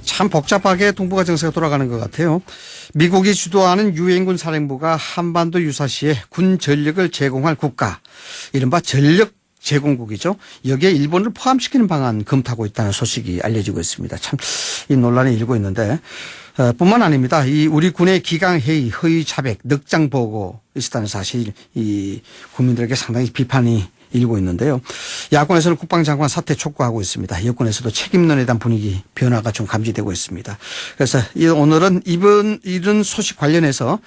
참 복잡하게 동북아 정세가 돌아가는 것 같아요. 미국이 주도하는 유엔군 사령부가 한반도 유사시에 군 전력을 제공할 국가, 이른바 전력 제공국이죠. 여기에 일본을 포함시키는 방안 검토하고 있다는 소식이 알려지고 있습니다. 참 이 논란이 일고 있는데 뿐만 아닙니다. 이 우리 군의 기강회의, 허위 자백, 늑장 보고 있었다는 사실 이 국민들에게 상당히 비판이 일고 있는데요. 야권에서는 국방장관 사퇴 촉구하고 있습니다. 여권에서도 책임론에 대한 분위기 변화가 좀 감지되고 있습니다. 그래서 오늘은 이런 소식 관련해서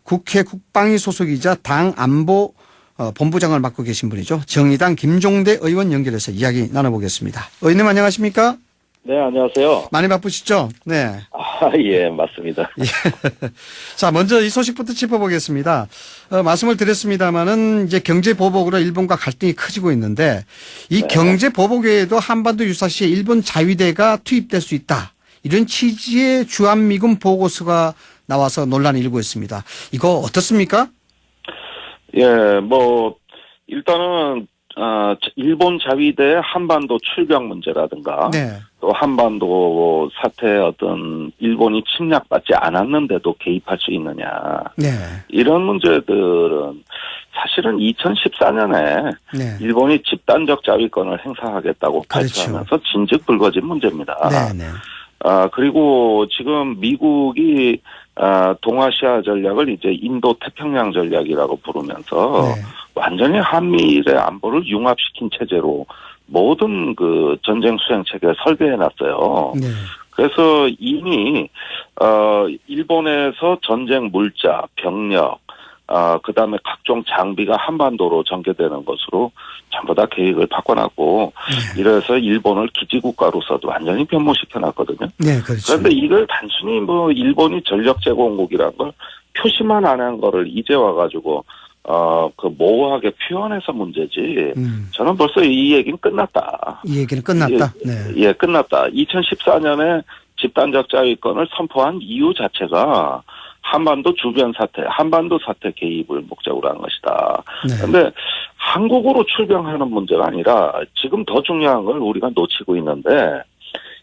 국회 국방위 소속이자 당 안보 본부장을 맡고 계신 분이죠. 정의당 김종대 의원 연결해서 이야기 나눠보겠습니다. 의원님 안녕하십니까? 네, 안녕하세요. 많이 바쁘시죠? 네. 예, 맞습니다. 예. 자, 먼저 이 소식부터 짚어보겠습니다. 말씀을 드렸습니다만은 이제 경제 보복으로 일본과 갈등이 커지고 있는데 이 네. 경제 보복 외에도 한반도 유사시에 일본 자위대가 투입될 수 있다. 이런 취지의 주한미군 보고서가 나와서 논란이 일고 있습니다. 이거 어떻습니까? 예, 일단은, 일본 자위대 한반도 출병 문제라든가, 네. 또 한반도 사태에 어떤 일본이 침략받지 않았는데도 개입할 수 있느냐. 네. 이런 문제들은 사실은 2014년에 네. 일본이 집단적 자위권을 행사하겠다고 그렇죠. 발표하면서 진즉 불거진 문제입니다. 네. 네. 그리고 지금 미국이 동아시아 전략을 이제 인도 태평양 전략이라고 부르면서 네. 완전히 한미일의 안보를 융합시킨 체제로 모든 그 전쟁 수행 체계를 설계해 놨어요. 네. 그래서 이미 일본에서 전쟁 물자, 병력, 그다음에 각종 장비가 한반도로 전개되는 것으로 전부 다 계획을 바꿔놨고, 네. 이래서 일본을 기지국가로서도 완전히 변모시켜놨거든요. 네. 그렇죠. 그런데 이걸 단순히 일본이 전력 제공국이란 걸 표시만 안 한 거를 이제 와가지고, 모호하게 표현해서 문제지. 저는 벌써 이 얘기는 끝났다. 이 얘기는 끝났다. 네. 예, 끝났다. 2014년에 집단적 자위권을 선포한 이유 자체가 한반도 주변 사태, 한반도 사태 개입을 목적으로 한 것이다. 네. 그런데 한국으로 출병하는 문제가 아니라 지금 더 중요한 걸 우리가 놓치고 있는데,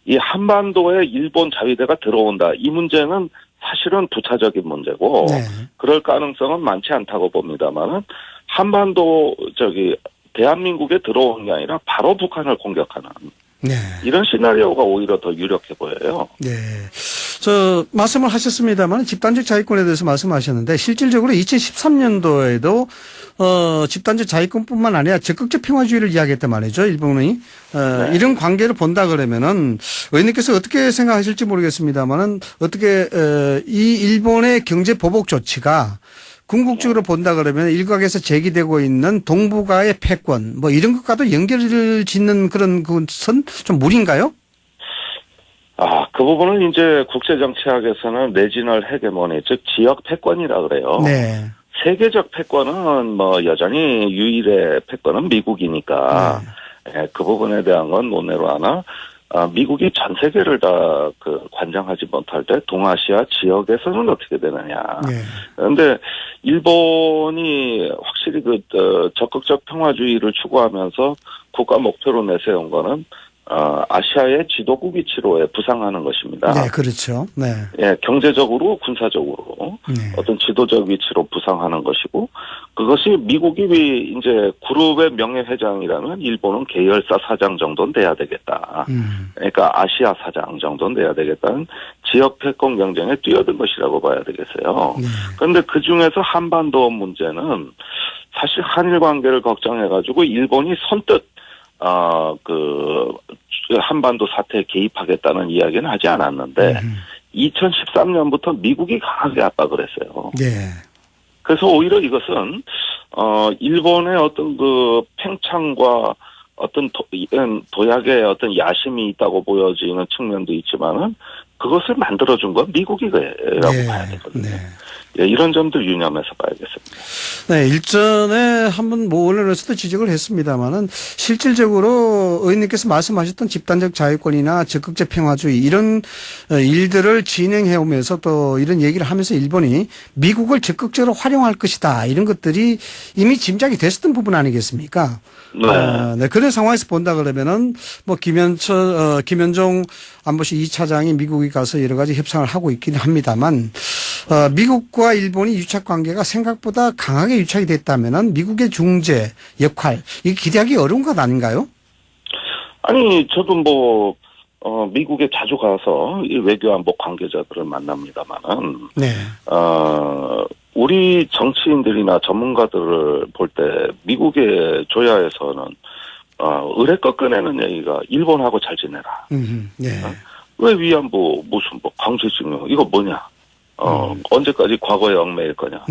이 한반도에 일본 자위대가 들어온다. 이 문제는 사실은 부차적인 문제고, 네. 그럴 가능성은 많지 않다고 봅니다만은, 한반도, 대한민국에 들어오는 게 아니라 바로 북한을 공격하는, 네. 이런 시나리오가 오히려 더 유력해 보여요. 네. 말씀을 하셨습니다만 집단적 자위권에 대해서 말씀하셨는데 실질적으로 2013년도에도 집단적 자위권뿐만 아니라 적극적 평화주의를 이야기했단 말이죠. 일본이. 네. 이런 관계를 본다 그러면은 의원님께서 어떻게 생각하실지 모르겠습니다만은 어떻게 이 일본의 경제 보복 조치가 궁극적으로 본다 그러면 일각에서 제기되고 있는 동북아의 패권 이런 것과도 연결을 짓는 그런 것은 좀 무리인가요? 그 부분은 이제 국제정치학에서는 내지널 헤게모니, 즉 지역 패권이라 그래요. 네. 세계적 패권은 여전히 유일의 패권은 미국이니까, 네. 그 부분에 대한 건 논외로 하나, 미국이 전 세계를 다 관장하지 못할 때 동아시아 지역에서는 어떻게 되느냐. 네. 그런데 일본이 확실히 적극적 평화주의를 추구하면서 국가 목표로 내세운 거는 아시아의 지도국 위치로에 부상하는 것입니다. 네, 그렇죠. 네. 예, 경제적으로, 군사적으로 네. 어떤 지도적 위치로 부상하는 것이고, 그것이 미국이 이제 그룹의 명예회장이라면 일본은 계열사 사장 정도는 돼야 되겠다. 그러니까 아시아 사장 정도는 돼야 되겠다는 지역 패권 경쟁에 뛰어든 것이라고 봐야 되겠어요. 네. 그런데 그 중에서 한반도 문제는 사실 한일 관계를 걱정해가지고 일본이 선뜻 한반도 사태에 개입하겠다는 이야기는 하지 않았는데, 2013년부터 미국이 강하게 압박을 했어요. 네. 그래서 오히려 이것은, 일본의 어떤 팽창과 어떤 도약의 어떤 야심이 있다고 보여지는 측면도 있지만은, 그것을 만들어준 건 미국이라고 네. 봐야 되거든요. 네. 예, 이런 점들 유념해서 봐야겠습니다. 네, 일전에 한번 뭐 언론에서도 지적을 했습니다만은 실질적으로 의원님께서 말씀하셨던 집단적 자유권이나 적극적 평화주의 이런 일들을 진행해 오면서 또 이런 얘기를 하면서 일본이 미국을 적극적으로 활용할 것이다 이런 것들이 이미 짐작이 됐었던 부분 아니겠습니까? 네. 네, 그런 상황에서 본다 그러면은 뭐 김현종 안보실 2차장이 미국에 가서 여러 가지 협상을 하고 있긴 합니다만 미국과 일본이 유착 관계가 생각보다 강하게 유착이 됐다면은 미국의 중재 역할 이게 기대하기 어려운 것 아닌가요? 아니, 저도 뭐, 미국에 자주 가서 이 외교안보 관계자들을 만납니다만은, 네. 우리 정치인들이나 전문가들을 볼 때 미국의 조야에서는, 의뢰껏 꺼내는 얘기가 일본하고 잘 지내라. 네. 왜 위안부 무슨 뭐 강제징용 이거 뭐냐? 언제까지 과거에 얽매일 거냐?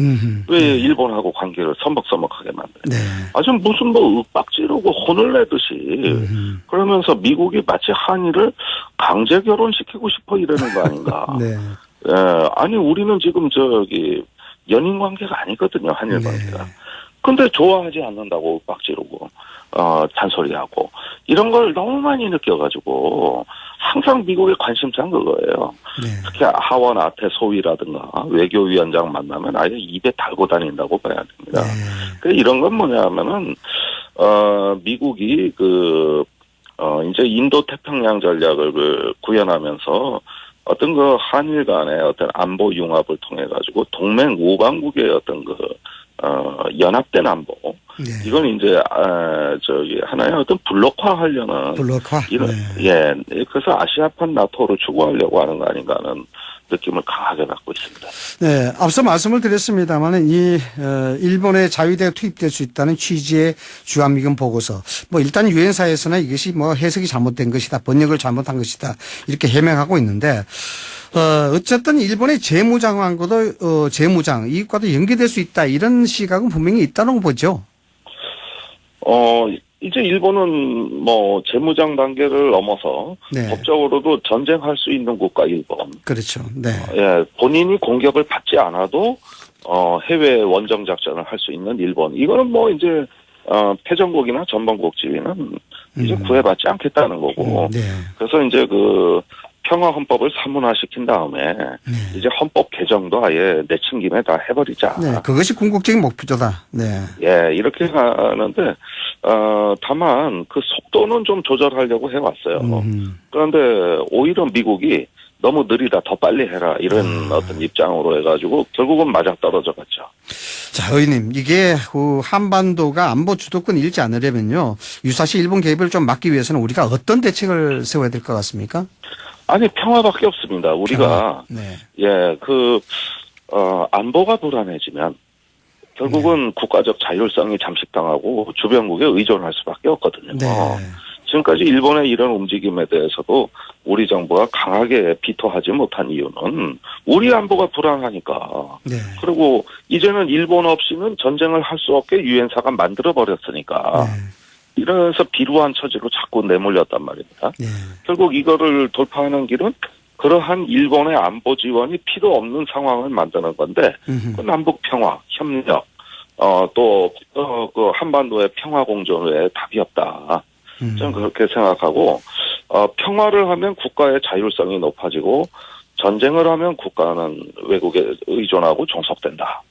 왜 일본하고 관계를 서먹서먹하게 만드냐? 네. 아주 무슨 뭐 윽박지르고 혼을 내듯이 그러면서 미국이 마치 한일을 강제 결혼시키고 싶어 이러는 거 아닌가? 네. 예, 아니 우리는 지금 저기 연인 관계가 아니거든요, 한일 관계가. 근데 좋아하지 않는다고 윽박지르고 잔소리하고 이런 걸 너무 많이 느껴가지고 항상 미국의 관심사는 그거예요. 네. 특히 하원 아태 소위라든가 외교위원장 만나면 아예 입에 달고 다닌다고 봐야 됩니다. 네. 이런 건 뭐냐면은 미국이 이제 인도 태평양 전략을 구현하면서 어떤 한일 간의 어떤 안보 융합을 통해 가지고 동맹 우방국의 어떤 연합된 안보. 네. 이건 이제, 하나의 어떤 블록화하려는. 블록화. 이런, 네. 예. 그래서 아시아판 나토를 추구하려고 하는 거 아닌가 하는 느낌을 강하게 갖고 있습니다. 네, 앞서 말씀을 드렸습니다만은 일본의 자위대가 투입될 수 있다는 취지의 주한미군 보고서. 뭐 일단 유엔사에서는 이것이 뭐 해석이 잘못된 것이다, 번역을 잘못한 것이다 이렇게 해명하고 있는데 어쨌든 일본의 재무장과도 재무장 이것과도 연계될 수 있다 이런 시각은 분명히 있다고 보죠. 이제 일본은 뭐 재무장 단계를 넘어서 네. 법적으로도 전쟁할 수 있는 국가 일본. 그렇죠. 네. 예, 본인이 공격을 받지 않아도 해외 원정 작전을 할 수 있는 일본. 이거는 뭐 이제 패전국이나 전범국 지위는 이제 구애받지 않겠다는 거고. 네. 그래서 이제 평화 헌법을 사문화시킨 다음에 이제 헌법 개정도 아예 내친 김에 다 해버리자. 네, 그것이 궁극적인 목표다. 네. 예, 이렇게 가는데 다만 그 속도는 좀 조절하려고 해왔어요. 그런데 오히려 미국이 너무 느리다, 더 빨리 해라 이런 어떤 입장으로 해가지고 결국은 맞아떨어져 갔죠. 자, 의원님, 이게 한반도가 안보 주도권 잃지 않으려면요, 유사시 일본 개입을 좀 막기 위해서는 우리가 어떤 대책을 세워야 될 것 같습니까? 아니 평화밖에 없습니다. 우리가 네. 안보가 불안해지면 결국은 국가적 자율성이 잠식당하고 주변국에 의존할 수밖에 없거든요. 네. 지금까지 일본의 이런 움직임에 대해서도 우리 정부가 강하게 비토하지 못한 이유는 우리 안보가 불안하니까. 네. 그리고 이제는 일본 없이는 전쟁을 할 수 없게 유엔사가 만들어버렸으니까. 네. 이러면서 비루한 처지로 자꾸 내몰렸단 말입니다. 네. 결국 이거를 돌파하는 길은 그러한 일본의 안보 지원이 필요 없는 상황을 만드는 건데, 그 남북 평화, 협력, 그 한반도의 평화 공존 외에 답이 없다. 저는 그렇게 생각하고, 평화를 하면 국가의 자율성이 높아지고, 전쟁을 하면 국가는 외국에 의존하고 종속된다.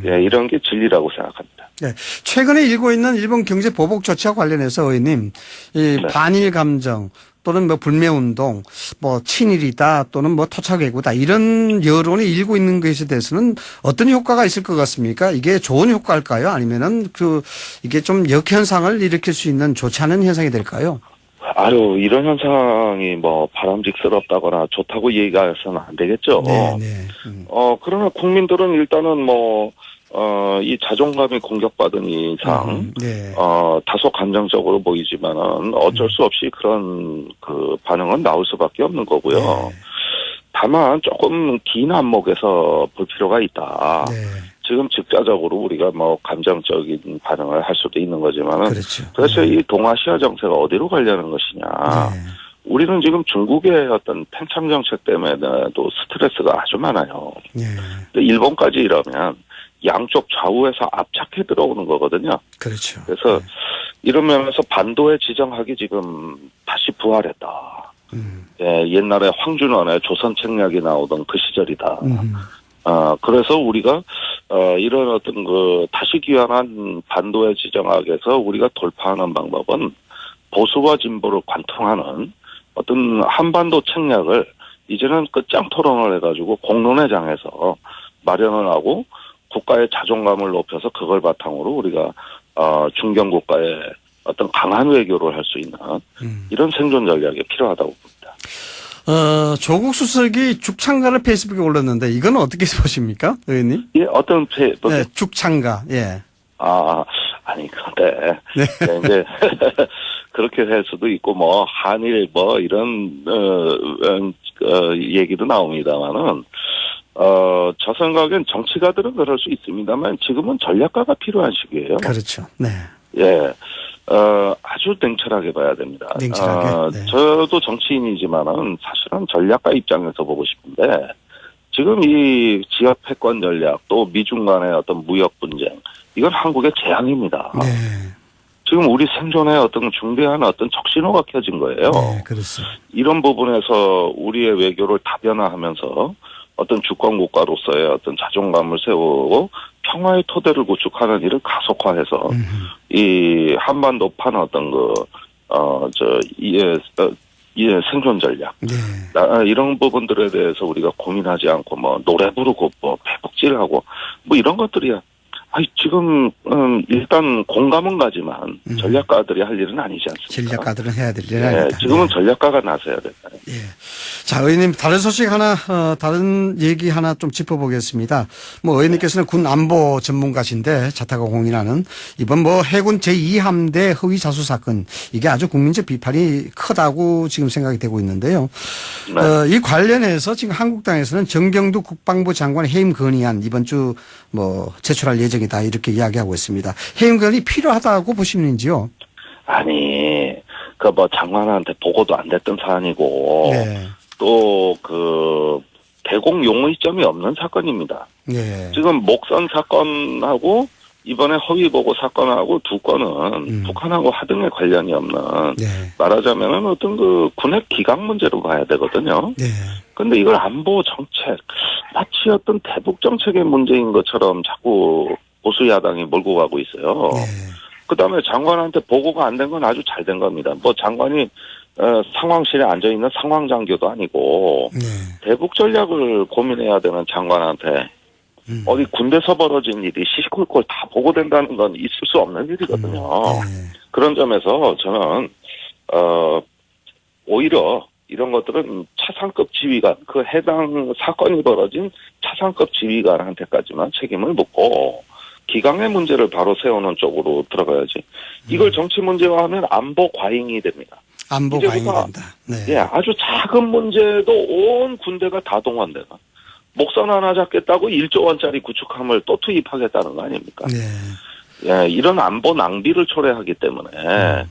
예, 이런 게 진리라고 생각합니다. 네. 최근에 일고 있는 일본 경제 보복 조치와 관련해서 의원님, 이 반일 감정 또는 뭐 불매운동, 뭐 친일이다 또는 뭐 토착외구다 이런 여론이 일고 있는 것에 대해서는 어떤 효과가 있을 것 같습니까? 이게 좋은 효과일까요? 아니면은 이게 좀 역현상을 일으킬 수 있는 좋지 않은 현상이 될까요? 아유, 이런 현상이 뭐 바람직스럽다거나 좋다고 얘기해서는 안 되겠죠. 네. 그러나 국민들은 일단은 이 자존감이 공격받은 이상, 다소 감정적으로 보이지만은 어쩔 수 없이 그런 반응은 나올 수밖에 없는 거고요. 네. 다만 조금 긴 안목에서 볼 필요가 있다. 네. 지금 즉자적으로 우리가 감정적인 반응을 할 수도 있는 거지만은. 그렇죠. 그래서 이 동아시아 정세가 어디로 가려는 것이냐. 우리는 지금 중국의 어떤 팽창 정책 때문에도 스트레스가 아주 많아요. 예. 근데 일본까지 이러면 양쪽 좌우에서 압착해 들어오는 거거든요. 그렇죠. 그래서 이런 면에서 반도의 지정학이 지금 다시 부활했다. 예, 옛날에 황준원의 조선 책략이 나오던 그 시절이다. 그래서 우리가, 이런 어떤 다시 귀환한 반도의 지정학에서 우리가 돌파하는 방법은 보수와 진보를 관통하는 어떤 한반도 책략을 이제는 끝장 토론을 해가지고 공론의 장에서 마련을 하고 국가의 자존감을 높여서 그걸 바탕으로 우리가, 중견 국가의 어떤 강한 외교를 할 수 있는 이런 생존 전략이 필요하다고 봅니다. 조국 수석이 죽창가를 페이스북에 올렸는데 이건 어떻게 보십니까, 의원님? 예, 어떤 네, 죽창가. 예. 아니 근데 네. 네, 이제 그렇게 할 수도 있고 뭐 한일 뭐 이런 얘기도 나옵니다만은 저 생각엔 정치가들은 그럴 수 있습니다만 지금은 전략가가 필요한 시기예요. 그렇죠. 네. 예. 아주 냉철하게 봐야 됩니다. 냉철하게. 네. 저도 정치인이지만은 사실은 전략가 입장에서 보고 싶은데 지금 이 지역 패권 전략 또 미중 간의 어떤 무역 분쟁 이건 한국의 재앙입니다. 네. 지금 우리 생존에 어떤 중대한 어떤 적신호가 켜진 거예요. 네, 그렇습니다. 이런 부분에서 우리의 외교를 다변화하면서 어떤 주권 국가로서의 어떤 자존감을 세우고 평화의 토대를 구축하는 일을 가속화해서 이 한반도판 어떤 생존 전략. 네. 이런 부분들에 대해서 우리가 고민하지 않고 뭐 노래 부르고 뭐 배복질하고 뭐 이런 것들이야. 지금 일단 공감은 가지만 전략가들이 할 일은 아니지 않습니까? 전략가들은 해야 될 일은 네, 아니다. 지금은 네. 전략가가 나서야 된다. 예. 자, 의원님, 다른 소식 하나, 다른 얘기 하나 좀 짚어보겠습니다. 뭐, 의원님께서는 군 안보 전문가신데, 자타가 공인하는, 이번 뭐, 해군 제2함대 허위 자수 사건, 이게 아주 국민적 비판이 크다고 지금 생각이 되고 있는데요. 네. 이 관련해서 지금 한국당에서는 정경두 국방부 장관 해임 건의안 이번 주 뭐, 제출할 예정이다, 이렇게 이야기하고 있습니다. 해임 건의 필요하다고 보시는지요? 아니, 장관한테 보고도 안 됐던 사안이고, 네. 또, 대공 용의점이 없는 사건입니다. 네. 지금 목선 사건하고, 이번에 허위 보고 사건하고 두 건은 북한하고 하등에 관련이 없는, 네. 말하자면은 어떤 군핵 기강 문제로 봐야 되거든요. 네. 근데 이걸 안보 정책, 마치 어떤 대북 정책의 문제인 것처럼 자꾸 보수 야당이 몰고 가고 있어요. 네. 그다음에 장관한테 보고가 안 된 건 아주 잘 된 겁니다. 뭐 장관이 상황실에 앉아 있는 상황장교도 아니고 네. 대북 전략을 고민해야 되는 장관한테 어디 군대에서 벌어진 일이 시시콜콜 다 보고된다는 건 있을 수 없는 일이거든요. 네. 그런 점에서 저는 오히려 이런 것들은 차상급 지휘관, 그 해당 사건이 벌어진 차상급 지휘관한테까지만 책임을 묻고 기강의 문제를 바로 세우는 쪽으로 들어가야지. 이걸 정치 문제화하면 안보 과잉이 됩니다. 안보 과잉이 된다. 네. 예, 아주 작은 문제도 온 군대가 다 동원되는. 목선 하나 잡겠다고 1조 원짜리 구축함을 또 투입하겠다는 거 아닙니까? 네. 예, 이런 안보 낭비를 초래하기 때문에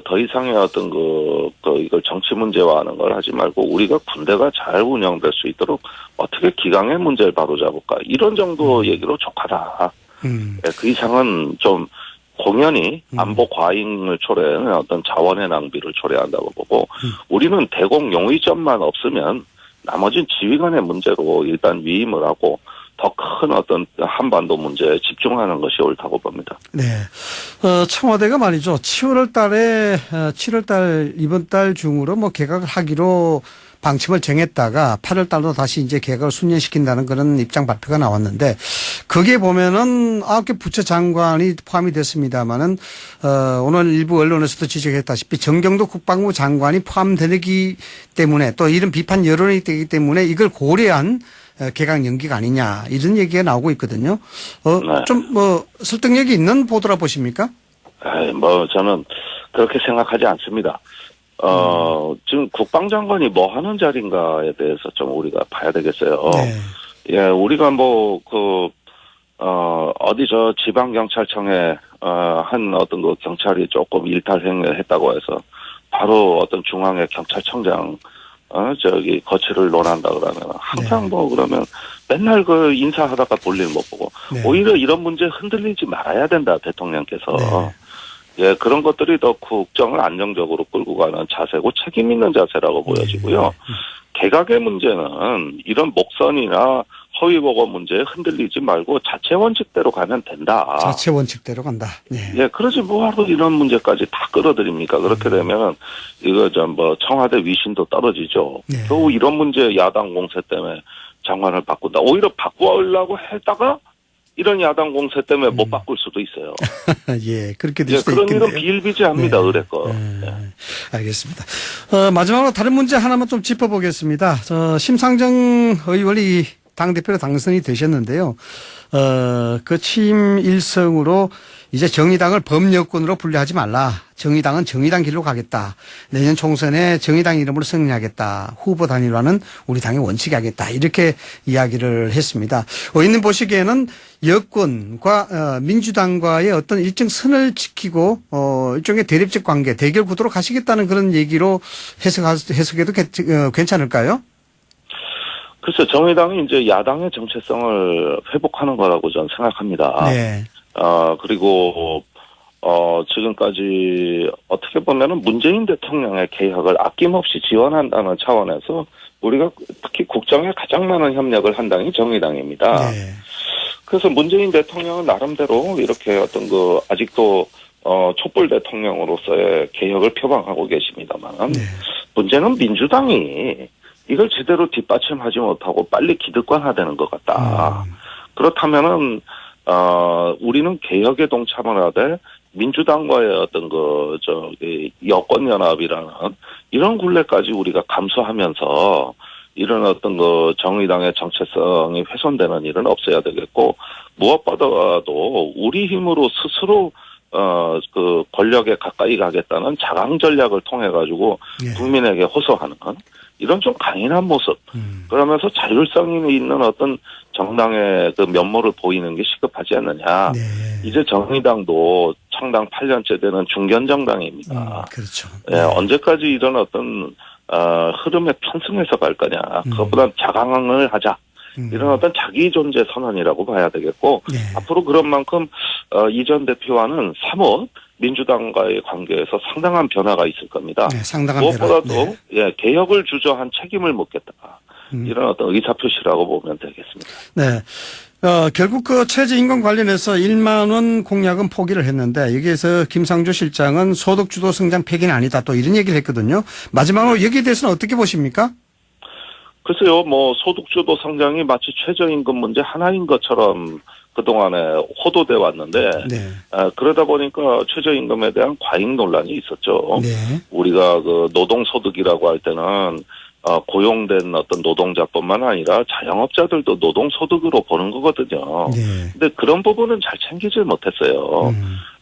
더 이상의 어떤 이걸 정치 문제화하는 걸 하지 말고 우리가 군대가 잘 운영될 수 있도록 어떻게 기강의 문제를 바로잡을까 이런 정도 얘기로 족하다. 예, 그 이상은 좀 공연히 안보 과잉을 초래하는 어떤 자원의 낭비를 초래한다고 보고 우리는 대공 용의점만 없으면 나머지는 지휘관의 문제로 일단 위임을 하고 더 큰 어떤 한반도 문제에 집중하는 것이 옳다고 봅니다. 네. 청와대가 말이죠. 7월 달, 이번 달 중으로 뭐 개각을 하기로 방침을 정했다가 8월 달로 다시 이제 개각을 순년시킨다는 그런 입장 발표가 나왔는데 거기에 보면은 9개 부처 장관이 포함이 됐습니다만은 오늘 일부 언론에서도 지적했다시피 정경도 국방부 장관이 포함되기 때문에 또 이런 비판 여론이 되기 때문에 이걸 고려한 개각 연기가 아니냐 이런 얘기가 나오고 있거든요. 네. 좀 뭐 설득력이 있는 보도라 보십니까? 저는 그렇게 생각하지 않습니다. 지금 국방장관이 뭐 하는 자리인가에 대해서 좀 우리가 봐야 되겠어요. 네. 예, 우리가 어디 지방경찰청에, 한 어떤 경찰이 조금 일탈 행위를 했다고 해서 바로 어떤 중앙의 경찰청장 거취를 논한다 그러면 항상 뭐 그러면 맨날 그 인사하다가 볼일 못 보고 오히려 이런 문제 흔들리지 말아야 된다 대통령께서. 예, 그런 것들이 더 국정을 안정적으로 끌고 가는 자세고 책임 있는 자세라고 보여지고요. 개각의 문제는 이런 목선이나 허위 보고 문제에 흔들리지 말고 자체 원칙대로 가면 된다. 자체 원칙대로 간다. 예, 그러지 뭐하러 이런 문제까지 다 끌어들입니까? 그렇게 되면 이거 뭐 청와대 위신도 떨어지죠. 겨우 이런 문제 야당 공세 때문에 장관을 바꾼다. 오히려 바꾸려고 했다가 이런 야당 공세 때문에 못 바꿀 수도 있어요. 예, 그렇게 될 수도 그런 있겠네요. 일은 비일비재합니다, 의뢰껏. 알겠습니다. 마지막으로 다른 문제 하나만 좀 짚어보겠습니다. 심상정 의원이 당대표로 당선이 되셨는데요. 그 취임 일성으로 이제 정의당을 범여권으로 분류하지 말라. 정의당은 정의당 길로 가겠다. 내년 총선에 정의당 이름으로 승리하겠다. 후보 단일화는 우리 당의 원칙이 하겠다. 이렇게 이야기를 했습니다. 의원님 보시기에는 여권과 민주당과의 어떤 일정 선을 지키고 일종의 대립적 관계, 대결 구도로 가시겠다는 그런 얘기로 해석해도 괜찮을까요? 글쎄, 정의당이 이제 야당의 정체성을 회복하는 거라고 저는 생각합니다. 네. 그리고, 지금까지 어떻게 보면은 문재인 대통령의 개혁을 아낌없이 지원한다는 차원에서 우리가 특히 국정에 가장 많은 협력을 한 당이 정의당입니다. 네. 그래서 문재인 대통령은 나름대로 이렇게 어떤 아직도, 촛불 대통령으로서의 개혁을 표방하고 계십니다만, 문제는 민주당이 이걸 제대로 뒷받침하지 못하고 빨리 기득권화되는 것 같다. 그렇다면은 우리는 개혁에 동참을 하되 민주당과의 어떤 여권연합이라는 이런 굴레까지 우리가 감수하면서 이런 어떤 정의당의 정체성이 훼손되는 일은 없어야 되겠고, 무엇보다도 우리 힘으로 스스로 권력에 가까이 가겠다는 자강 전략을 통해 가지고 국민에게 호소하는 이런 좀 강인한 모습, 그러면서 자율성이 있는 어떤 정당의 그 면모를 보이는 게 시급하지 않느냐. 이제 정의당도 창당 8년째 되는 중견 정당입니다. 그렇죠. 예, 언제까지 이런 어떤 흐름에 편승해서 갈 거냐. 그것보다 자강을 하자. 이런 어떤 자기 존재 선언이라고 봐야 되겠고, 앞으로 그런 만큼 이전 대표와는 사뭇 민주당과의 관계에서 상당한 변화가 있을 겁니다. 상당한 무엇보다도 개혁을 주저한 책임을 묻겠다. 이런 어떤 의사표시라고 보면 되겠습니다. 네. 결국 그 최저임금 관련해서 1만 원 공약은 포기를 했는데 여기에서 김상조 실장은 소득주도 성장 폐기는 아니다. 또 이런 얘기를 했거든요. 마지막으로 여기에 대해서는 어떻게 보십니까? 글쎄요, 소득주도 성장이 마치 최저임금 문제 하나인 것처럼 그동안에 호도돼 왔는데, 그러다 보니까 최저임금에 대한 과잉 논란이 있었죠. 우리가 노동소득이라고 할 때는, 고용된 어떤 노동자뿐만 아니라 자영업자들도 노동소득으로 보는 거거든요. 근데 그런 부분은 잘 챙기질 못했어요.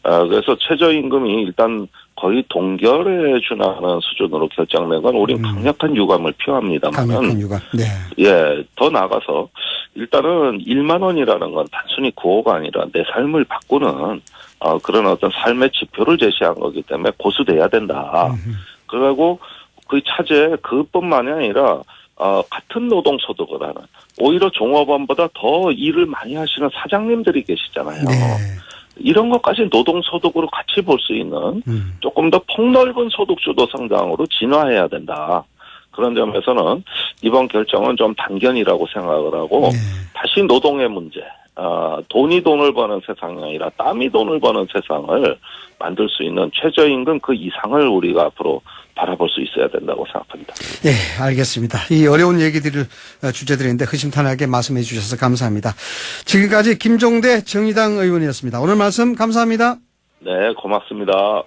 그래서 최저임금이 일단 거의 동결에 준하는 수준으로 결정된 건 우린 강력한 유감을 표합니다만. 강력한 유감. 예, 더 나아가서 일단은 1만 원이라는 건 단순히 구호가 아니라 내 삶을 바꾸는 그런 어떤 삶의 지표를 제시한 거기 때문에 고수돼야 된다. 그리고 그 차제 그뿐만이 아니라 같은 노동소득을 하는, 오히려 종업원보다 더 일을 많이 하시는 사장님들이 계시잖아요. 이런 것까지 노동소득으로 같이 볼 수 있는 조금 더 폭넓은 소득주도 성장으로 진화해야 된다. 그런 점에서는 이번 결정은 좀 단견이라고 생각을 하고, 다시 노동의 문제, 돈이 돈을 버는 세상이 아니라 땀이 돈을 버는 세상을 만들 수 있는 최저임금 그 이상을 우리가 앞으로 바라볼 수 있어야 된다고 생각합니다. 네, 알겠습니다. 이 어려운 얘기들을 주제들인데 허심탄회하게 말씀해 주셔서 감사합니다. 지금까지 김종대 정의당 의원이었습니다. 오늘 말씀 감사합니다. 네, 고맙습니다.